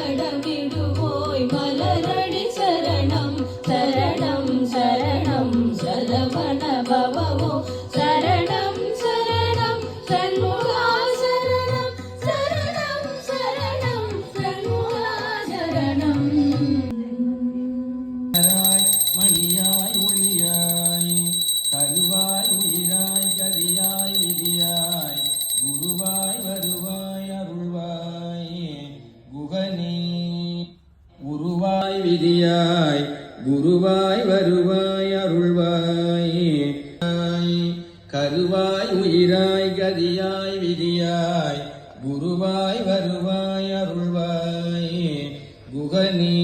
நடமிடுவோய் மலரடி சரணம் சரணம் சரணம் சரவண பவோ சரணம் சரணம் சண்முகா சரணம் சரணம் சரணம் சண்முகா சரணம். மணியாய் ஒளியாய் கருவாய் உயிராய் கதியாய் விதியாய் குருவாய் வருவாய் அருள்வாய் குகனே உருவாய் விதியாய் குருவாய் வருவாய் அருள்வாய் கருவாய் உயிராய் கதியாய் விதியாய் குருவாய் வருவாய் அருள்வாய் குகனே